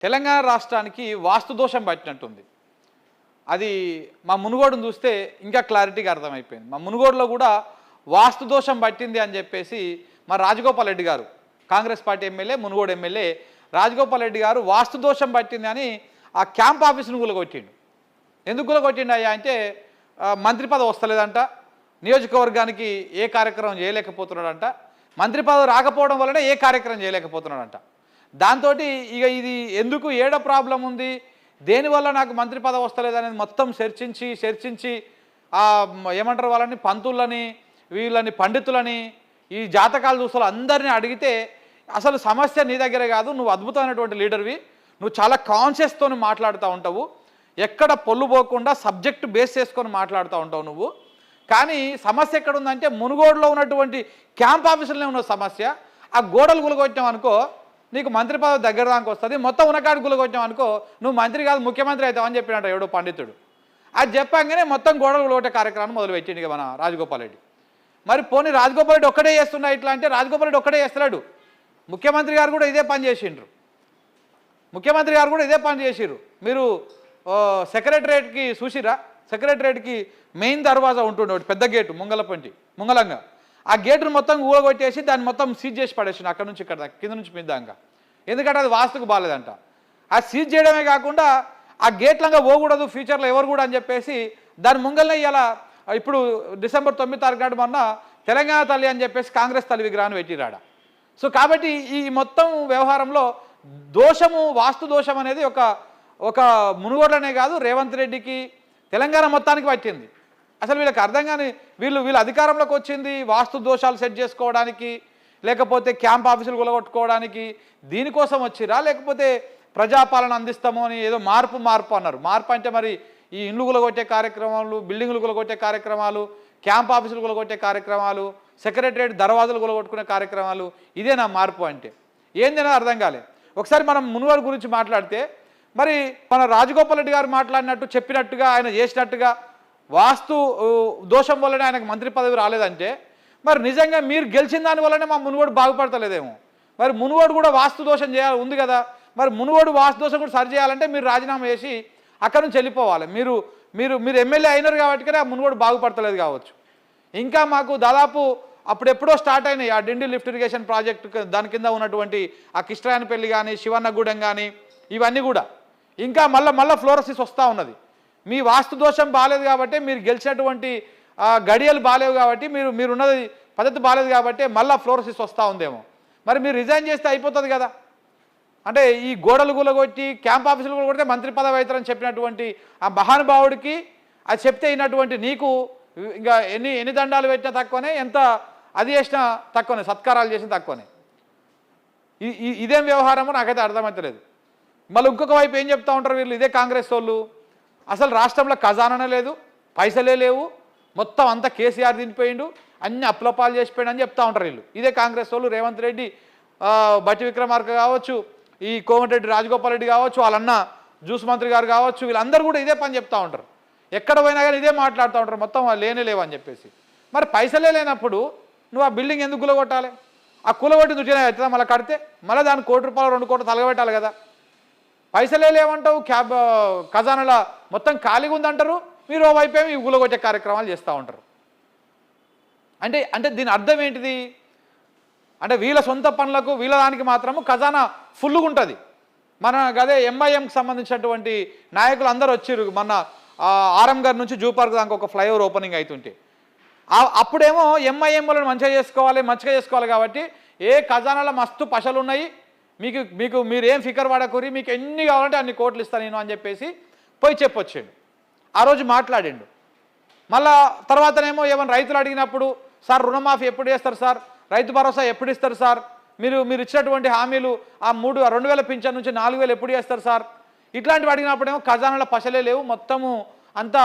తెలంగాణ రాష్ట్రానికి వాస్తు దోషం పట్టినట్టుంది. అది మా మునుగోడును చూస్తే ఇంకా క్లారిటీగా అర్థమైపోయింది. మా మునుగోడులో కూడా వాస్తు దోషం పట్టింది అని చెప్పేసి మా రాజగోపాల్ రెడ్డి గారు, Congress party MLA, Munugode MLA Rajagopal Reddy గారు వాస్తు దోషం పట్టింది అని ఆ క్యాంప్ ఆఫీసును కూలగొట్టిండు. ఎందుకు కూలగొట్టిండు అయ్యా అంటే మంత్రి పదవి వస్తలేదంట, నియోజకవర్గానికి ఏ కార్యక్రమం చేయలేకపోతున్నాడంట, మంత్రి పదవి రాకపోవడం వల్లనే ఏ కార్యక్రమం చేయలేకపోతున్నాడంట. దాంతో ఇక ఇది ఎందుకు ఏడ ప్రాబ్లం ఉంది, దేనివల్ల నాకు మంత్రి పదవి వస్తలేదు అనేది మొత్తం చర్చించి ఏమంటారు వాళ్ళని పంతులని వీళ్ళని పండితులని ఈ జాతకాలు చూసలు అందరినీ అడిగితే అసలు సమస్య నీ దగ్గరే కాదు, నువ్వు అద్భుతమైనటువంటి లీడర్వి, నువ్వు చాలా కాన్షియస్తో మాట్లాడుతూ ఉంటావు, ఎక్కడ పొల్లు పోకుండా సబ్జెక్టు బేస్ చేసుకొని మాట్లాడుతూ ఉంటావు నువ్వు. కానీ సమస్య ఎక్కడ ఉందంటే మునుగోడులో ఉన్నటువంటి క్యాంప్ ఆఫీసులోనే ఉన్న సమస్య. ఆ గోడలు గులగొట్టాం అనుకో నీకు మంత్రి పదవి దగ్గర దానికి వస్తుంది, మొత్తం ఉన్నకాడికి గులగొట్టాం అనుకో నువ్వు మంత్రి కాదు ముఖ్యమంత్రి అవుతావని చెప్పినట్టు ఎవడో పండితుడు. అది చెప్పంగానే మొత్తం గోడలు గులగొట్టే కార్యక్రమాన్ని మొదలుపెట్టింది మన రాజగోపాల్ రెడ్డి. మరి పోనీ రాజగోపాల్ రెడ్డి ఒక్కడే చేస్తున్నా ఇట్లా అంటే రాజగోపాల్ రెడ్డి ఒక్కడే చేస్తున్నాడు, ముఖ్యమంత్రి గారు కూడా ఇదే పని చేసిండ్రు. మీరు సెక్రటరేట్కి చూసిరా, సెక్రటరేట్కి మెయిన్ దర్వాజా ఉంటుండే ఒకటి పెద్ద గేటు ముంగలంగా, ఆ గేటును మొత్తం ఊడగొట్టేసి దాన్ని మొత్తం సీజ్ చేసి పడేసిండు అక్కడ నుంచి ఇక్కడ కింద నుంచి మిద్దాక. ఎందుకంటే అది వాస్తుకు బాగాలేదంట. ఆ సీజ్ చేయడమే కాకుండా ఆ గేట్లంగా పోకూడదు ఫ్యూచర్లో ఎవరు కూడా అని చెప్పేసి దాని ముంగల్నే ఇలా ఇప్పుడు డిసెంబర్ 9 తారీఖు నాడు మొన్న తెలంగాణ తల్లి అని చెప్పేసి కాంగ్రెస్ తల్లి విగ్రహాన్ని పెట్టిరాడ. సో కాబట్టి ఈ మొత్తం వ్యవహారంలో దోషము, వాస్తు దోషం అనేది ఒక మునుగోడ్లనే కాదు రేవంత్ రెడ్డికి తెలంగాణ మొత్తానికి పట్టింది. అసలు వీళ్ళకి అర్థం కాని వీళ్ళు అధికారంలోకి వచ్చింది వాస్తు దోషాలు సెట్ చేసుకోవడానికి, లేకపోతే క్యాంప్ ఆఫీసులు కూలగొట్టుకోవడానికి, దీనికోసం వచ్చిరా, లేకపోతే ప్రజాపాలన అందిస్తాము అని ఏదో మార్పు అన్నారు. మార్పు అంటే మరి ఈ ఇండ్లు కూలగొట్టే కార్యక్రమాలు, బిల్డింగులు కూలగొట్టే కార్యక్రమాలు, క్యాంప్ ఆఫీసులు కూలగొట్టే కార్యక్రమాలు, సెక్రటరేట్ దర్వాజాలు కూలగొట్టుకునే కార్యక్రమాలు, ఇదే నా మార్పు అంటే ఏందనేది అర్థం కాలే. ఒకసారి మనం మునుగోడు గురించి మాట్లాడితే మరి మన రాజగోపాల్ రెడ్డి గారు మాట్లాడినట్టు చెప్పినట్టుగా ఆయన చేసినట్టుగా వాస్తు దోషం వల్లనే ఆయనకు మంత్రి పదవి రాలేదంటే మరి నిజంగా మీరు గెలిచిన దానివల్లనే మా మునుగోడు బాగుపడతలేదేమో. మరి మునుగోడు కూడా వాస్తు దోషం చేయాలి ఉంది కదా, మరి మునుగోడు వాస్తు దోషం కూడా సరి చేయాలంటే మీరు రాజీనామా చేసి అక్కడ నుంచి వెళ్ళిపోవాలి. మీరు ఎమ్మెల్యే అయినారు కాబట్టి ఆ మునుగోడు బాగుపడతలేదు కావచ్చు. ఇంకా మాకు దాదాపు అప్పుడెప్పుడో స్టార్ట్ అయినాయి ఆ డిండి లిఫ్ట్ ఇరిగేషన్ ప్రాజెక్టు, దాని కింద ఉన్నటువంటి ఆ కిష్టాయనపల్లి కానీ శివన్నగూడెం కానీ ఇవన్నీ కూడా ఇంకా మళ్ళీ ఫ్లోరసిస్ వస్తూ ఉన్నది. మీ వాస్తు దోషం బాగాలేదు కాబట్టి, మీరు గెలిచినటువంటి గడియలు బాగాలేవు కాబట్టి, మీరున్నది పద్ధతి బాగాలేదు కాబట్టి మళ్ళీ ఫ్లోరసిస్ వస్తూ ఉందేమో. మరి మీరు రిజైన్ చేస్తే అయిపోతుంది కదా. అంటే ఈ గోడలు కూలగొట్టి క్యాంప్ ఆఫీసులు కూడా కొడితే మంత్రి పదవి అవుతారని చెప్పినటువంటి ఆ మహానుభావుడికి అది చెప్తే అయినటువంటి నీకు ఇంకా ఎన్ని దండాలు పెట్టినా తక్కువనే, ఎంత అది చేసినా తక్కువనే, సత్కారాలు చేసినా తక్కువనే. ఇదేం వ్యవహారమో నాకైతే అర్థమవుతలేదు. మళ్ళీ ఇంకొక వైపు ఏం చెప్తూ ఉంటారు వీళ్ళు, ఇదే కాంగ్రెస్ వాళ్ళు, అసలు రాష్ట్రంలో ఖజానానే లేదు, పైసలే లేవు, మొత్తం అంతా కేసీఆర్ దిండిపోయిండు, అన్ని అప్లపాలు చేసిపోయిండు అని చెప్తూ ఉంటారు వీళ్ళు. ఇదే కాంగ్రెస్ వాళ్ళు, రేవంత్ రెడ్డి, బట్టి విక్రమార్క కావచ్చు, ఈ కోమటిరెడ్డి రాజగోపాల్ రెడ్డి కావచ్చు, వాళ్ళన్న జ్యూస్ మంత్రి గారు కావచ్చు, వీళ్ళందరూ కూడా ఇదే పని చెప్తూ ఉంటారు. ఎక్కడ పోయినా కానీ ఇదే మాట్లాడుతూ ఉంటారు, మొత్తం లేనే లేవని చెప్పేసి. మరి పైసలే లేనప్పుడు నువ్వు ఆ బిల్డింగ్ ఎందుకు కూలగొట్టాలి? ఆ కూలగొట్టి దుడ్డిన అవుతుందా మళ్ళీ కడితే? మళ్ళీ దానికి ₹1 2 కోట్లు తలగబెట్టాలి కదా. పైసలే లేవంటావు, ఖజానాల మొత్తం ఖాళీగా ఉందంటారు, మీరు ఓవైపు ఏమి కూలగొట్టే కార్యక్రమాలు చేస్తూ ఉంటారు. అంటే దీని అర్థం ఏంటిది? అంటే వీళ్ళ సొంత పనులకు వీళ్ళ దానికి మాత్రము ఖజానా ఫుల్గా ఉంటుంది. మన అదే ఎంఐఎంకి సంబంధించినటువంటి నాయకులు అందరూ వచ్చారు మన ఆరం గారి నుంచి జూ పార్క్ దాకా ఒక ఫ్లైఓవర్ ఓపెనింగ్ అవుతుంటే, అప్పుడేమో ఎంఐఎం వాళ్ళని మంచిగా చేసుకోవాలి కాబట్టి ఏ ఖజానాలో మస్తు పశలు ఉన్నాయి, మీరు ఏం ఫికర్ పడకూరి, మీకు ఎన్ని కావాలంటే అన్ని కోట్లు ఇస్తాను నేను అని చెప్పేసి పోయి చెప్పొచ్చాడు. ఆ రోజు మాట్లాడిండు. మళ్ళా తర్వాతనేమో ఏమైనా రైతులు అడిగినప్పుడు, సార్ రుణమాఫీ ఎప్పుడు చేస్తారు సార్, రైతు భరోసా ఎప్పుడు ఇస్తారు సార్, మీరు ఇచ్చినటువంటి హామీలు ఆ 2000 పింఛన్ నుంచి 4000 ఎప్పుడు చేస్తారు సార్, ఇట్లాంటివి అడిగినప్పుడేమో ఖజానాల పశలే లేవు, మొత్తము అంతా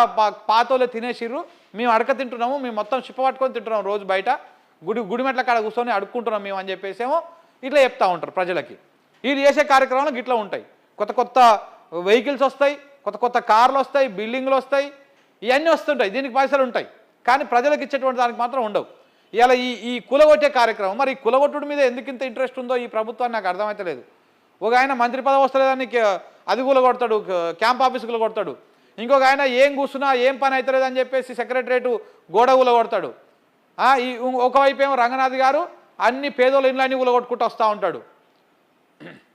పాతోలే తినేసిర్రు, మేము అడక తింటున్నాము, మేము మొత్తం చిప్ప పట్టుకొని తింటున్నాం, రోజు బయట గుడిమెట్ల కాడ కూర్చొని అడుక్కుంటున్నాం మేము అని చెప్పేసేమో ఇట్లా చెప్తూ ఉంటారు ప్రజలకి. ఇది చేసే కార్యక్రమాలు ఇట్లా ఉంటాయి. కొత్త వెహికల్స్ వస్తాయి, కొత్త కార్లు వస్తాయి, బిల్డింగ్లు వస్తాయి, ఇవన్నీ వస్తుంటాయి, దీనికి పైసలు ఉంటాయి, కానీ ప్రజలకు ఇచ్చేటువంటి దానికి మాత్రం ఉండవు. ఇలా ఈ కులగొట్టే కార్యక్రమం, మరి ఈ కులగొట్టుడి మీద ఎందుకు ఇంత ఇంట్రెస్ట్ ఉందో ఈ ప్రభుత్వాన్ని నాకు అర్థమైతలేదు. ఒక ఆయన మంత్రి పదవి వస్తలేదని అది కూలగొడతాడు, క్యాంప్ ఆఫీస్ కూలగొడతాడు. ఇంకొక ఆయన ఏం కూర్చున్నా ఏం పని అవుతలేదని చెప్పేసి సెక్రటరేట్ గోడ కూలగొడతాడు. ఈ ఒకవైపు ఏమో రంగనాథ్ గారు అన్ని పేదోళ్ళ ఇళ్ళని కూలగొట్టుకుంటూ వస్తూ ఉంటాడు.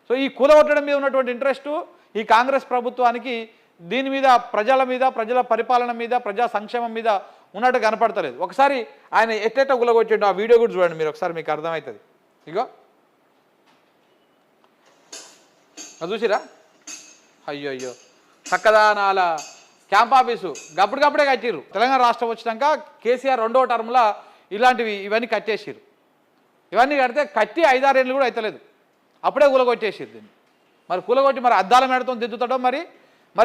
సో ఈ కూలగొట్టడం మీద ఉన్నటువంటి ఇంట్రెస్టు ఈ కాంగ్రెస్ ప్రభుత్వానికి దీని మీద ప్రజల పరిపాలన మీద ప్రజా సంక్షేమం మీద ఉన్నట్టు కనపడతలేదు. ఒకసారి ఆయన ఎట్లెట్ట కూలగొచ్చాడు ఆ వీడియో కూడా చూడండి మీరు, ఒకసారి మీకు అర్థమవుతుంది. ఇగో అది చూసిరా, అయ్యో చక్కదానాల క్యాంప్ ఆఫీసు గప్పుడే కట్టిర్రు. తెలంగాణ రాష్ట్రం వచ్చినాక కేసీఆర్ 2వ టర్మ్లో ఇవన్నీ కట్టేసిర్రు. ఇవన్నీ కట్టి 5-6 ఏళ్ళు కూడా అవుతలేదు, అప్పుడే కూలగొట్టేసిర్రు దీన్ని. మరి కూలగొట్టి మరి అద్దాల మేడతో దిద్దుతాడో మరి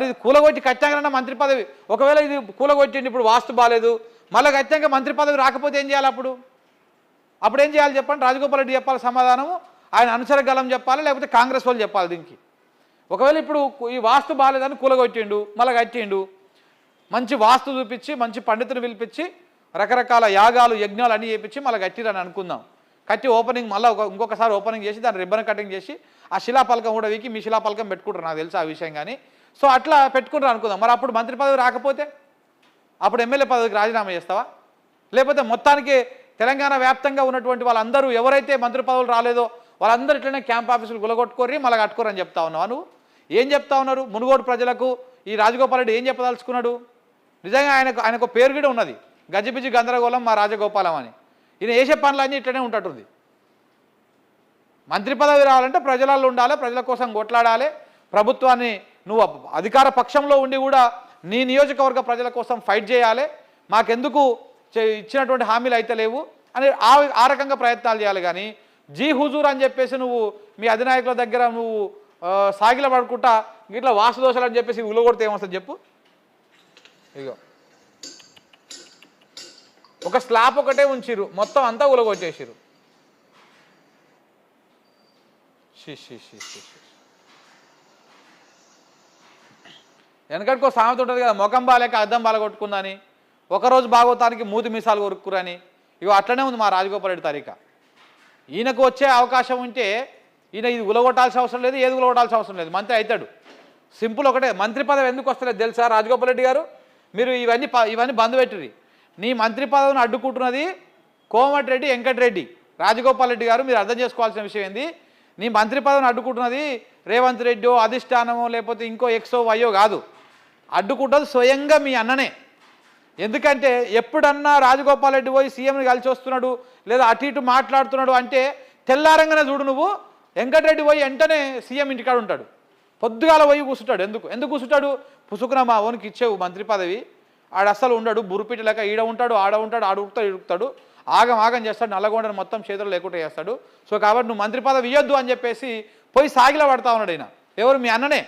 ఇది కూలగొట్టి కట్టాకన్నా మంత్రి పదవి, ఒకవేళ ఇది కూలగొట్టిండి ఇప్పుడు వాస్తు బాగాలేదు మళ్ళీ కట్టాక మంత్రి పదవి రాకపోతే ఏం చేయాలి? అప్పుడు ఏం చేయాలి చెప్పండి? రాజగోపాల్ రెడ్డి చెప్పాలి సమాధానము, ఆయన అనుచర గలం చెప్పాలి, లేకపోతే కాంగ్రెస్ వాళ్ళు చెప్పాలి దీనికి. ఒకవేళ ఇప్పుడు ఈ వాస్తు బాగాలేదని కూలగొట్టిండు మళ్ళీ కట్టిండు, మంచి వాస్తు చూపించి మంచి పండితుని పిలిపించి రకరకాల యాగాలు యజ్ఞాలు అన్నీ చేయించి మళ్ళీ కట్టిరని అనుకుందాం. కట్టి ఓపెనింగ్ మళ్ళీ ఇంకొకసారి ఓపెనింగ్ చేసి దాన్ని రిబ్బన్ కటింగ్ చేసి ఆ శిలాపలకం కూడా వీకి మీ శిలాపలకం పెట్టుకుంటారు, నాకు తెలుసు ఆ విషయం. కానీ సో అట్లా పెట్టుకుంటారు అనుకుందాం. మరి అప్పుడు మంత్రి పదవి రాకపోతే అప్పుడు ఎమ్మెల్యే పదవికి రాజీనామా చేస్తావా? లేకపోతే మొత్తానికి తెలంగాణ వ్యాప్తంగా ఉన్నటువంటి వాళ్ళందరూ ఎవరైతే మంత్రి పదవులు రాలేదో వాళ్ళందరూ ఇట్లనే క్యాంప్ ఆఫీసులు గులగొట్టుకోర్రి మళ్ళీ కట్టుకోరని చెప్తా ఉన్నావు. నువ్వు ఏం చెప్తా ఉన్నారు మునుగోడు ప్రజలకు? ఈ రాజగోపాల్ రెడ్డి ఏం చెప్పదలుచుకున్నాడు? నిజంగా ఆయనకు పేరు కూడా ఉన్నది, గజిబిజి గందరగోళం మా రాజగోపాలం అని. ఈయన వేసే పనులన్నీ ఇట్లనే ఉంటుంటుంది. మంత్రి పదవి రావాలంటే ప్రజలలో ఉండాలి, ప్రజల కోసం కొట్లాడాలి, ప్రభుత్వాన్ని నువ్వు అధికార పక్షంలో ఉండి కూడా నీ నియోజకవర్గ ప్రజల కోసం ఫైట్ చేయాలి, మాకెందుకు ఇచ్చినటువంటి హామీలు అయితే లేవు అని ఆ రకంగా ప్రయత్నాలు చేయాలి. కానీ జీ హుజూర్ అని చెప్పేసి నువ్వు మీ అధినాయకుల దగ్గర నువ్వు సాగిల పడుకుంటా ఇట్లా వాసుదోషాలు అని చెప్పేసి ఉలగొడితే ఏమొస్తుంది చెప్పు? ఇగో ఒక స్లాబ్ ఒకటే ఉంచిరు, మొత్తం అంతా ఉలగొట్టేసిరు. వెనకటికో సామెత ఉంటుంది కదా, ముఖం బాలేక అద్దం బాలగొట్టుకుందని, ఒకరోజు బాగోతానికి మూతి మీసాలు కొరుక్కురని. ఇగో అట్లనే ఉంది మా రాజగోపాల్ రెడ్డి తరీక. ఈయనకు వచ్చే అవకాశం ఉంటే ఈయన ఇది ఉలగొట్టాల్సిన అవసరం లేదు, ఏది ఉలగొట్టాల్సిన అవసరం లేదు, మంత్రి అవుతాడు. సింపుల్ ఒకటే. మంత్రి పదవి ఎందుకు వస్తలేదు తెలుసా రాజగోపాల్ రెడ్డి గారు? మీరు ఇవన్నీ బంద్ పెట్టుర్రి. నీ మంత్రి పదవిని అడ్డుకుంటున్నది కోమటిరెడ్డి వెంకటరెడ్డి. రాజగోపాల్ రెడ్డి గారు మీరు అర్థం చేసుకోవాల్సిన విషయం ఏంది? నీ మంత్రి పదవిని అడ్డుకుంటున్నది రేవంత్ రెడ్డో అధిష్టానమో లేకపోతే ఇంకో ఎక్సో వైయో కాదు, అడ్డుకుంటుంది స్వయంగా మీ అన్ననే. ఎందుకంటే ఎప్పుడన్నా రాజగోపాల్ రెడ్డి పోయి సీఎంని కలిసి వస్తున్నాడు లేదా అటు ఇటు మాట్లాడుతున్నాడు అంటే తెల్లారంగానే చూడు నువ్వు, వెంకటరెడ్డి పోయి వెంటనే సీఎం ఇంటికాడు ఉంటాడు, పొద్దుగాల పోయి కూర్చుంటాడు. ఎందుకు కూర్చుంటాడు? పుసుకున మా ఓనికి ఇచ్చేవు మంత్రి పదవి, ఆడు అస్సలు ఉండడు, బురుపిటి లేక ఈడ ఉంటాడు ఆడ ఉంటాడు, ఇడుగుతాడు, ఆగం చేస్తాడు, నల్లగొండను మొత్తం చేతులు లేకుండా చేస్తాడు. సో కాబట్టి నువ్వు మంత్రి పదవి ఇవ్వద్దు అని చెప్పేసి పోయి సాగిలా పడతా ఉన్నాడు ఆయన. ఎవరు? మీ అన్ననే.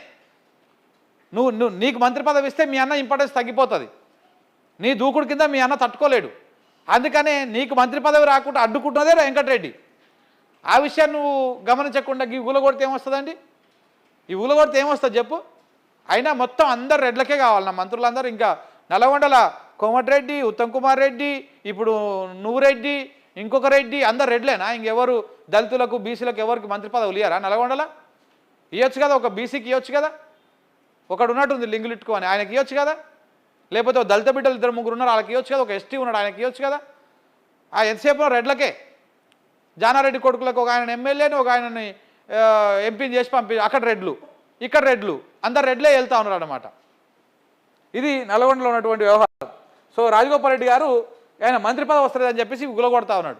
నీకు మంత్రి పదవి ఇస్తే మీ అన్న ఇంపార్టెన్స్ తగ్గిపోతుంది, నీ దూకుడు కింద మీ అన్న తట్టుకోలేడు. అందుకనే నీకు మంత్రి పదవి రాకుండా అడ్డుకుంటున్నదే వెంకటరెడ్డి. ఆ విషయాన్ని నువ్వు గమనించకుండా ఈ ఊలగొడితే ఏమొస్తుందండి? ఈ ఊలగొడితే ఏమొస్తుంది చెప్పు? అయినా మొత్తం అందరు రెడ్లకే కావాలి నా మంత్రులందరూ. ఇంకా నల్లగొండల కోమటిరెడ్డి, ఉత్తమ్ కుమార్ రెడ్డి, ఇప్పుడు నువ్వు రెడ్డి, ఇంకొక రెడ్డి, అందరు రెడ్లేనా? ఇంకెవరు దళితులకు బీసీలకు ఎవరికి మంత్రి పదవులు ఇయ్యారా నల్లగొండల? ఇవ్వచ్చు కదా, ఒక బీసీకి ఇవ్వచ్చు కదా, ఒకడు ఉన్నట్టుంది లింగులిట్టుకో అని, ఆయనకి ఇవ్వచ్చు కదా. లేకపోతే దళిత బిడ్డలు 2-3 ఉన్నారు వాళ్ళకి ఇవ్వచ్చు కదా, ఒక ఎస్టీ ఉన్నాడు ఆయనకి ఇవ్వచ్చు కదా. ఎంతసేపు రెడ్లకే. జానారెడ్డి కొడుకులకు ఒక ఆయన ఎమ్మెల్యేని ఒక ఆయనని ఎంపీని చేసి అక్కడ రెడ్లు ఇక్కడ రెడ్లు, అందరు రెడ్లే వెళ్తా ఉన్నారు అన్నమాట. ఇది నల్గొండలో ఉన్నటువంటి వ్యవహారం. సో రాజగోపాల్ రెడ్డి గారు ఆయన మంత్రి పదవి వస్తలేదని చెప్పేసి గులగొడతా ఉన్నాడు.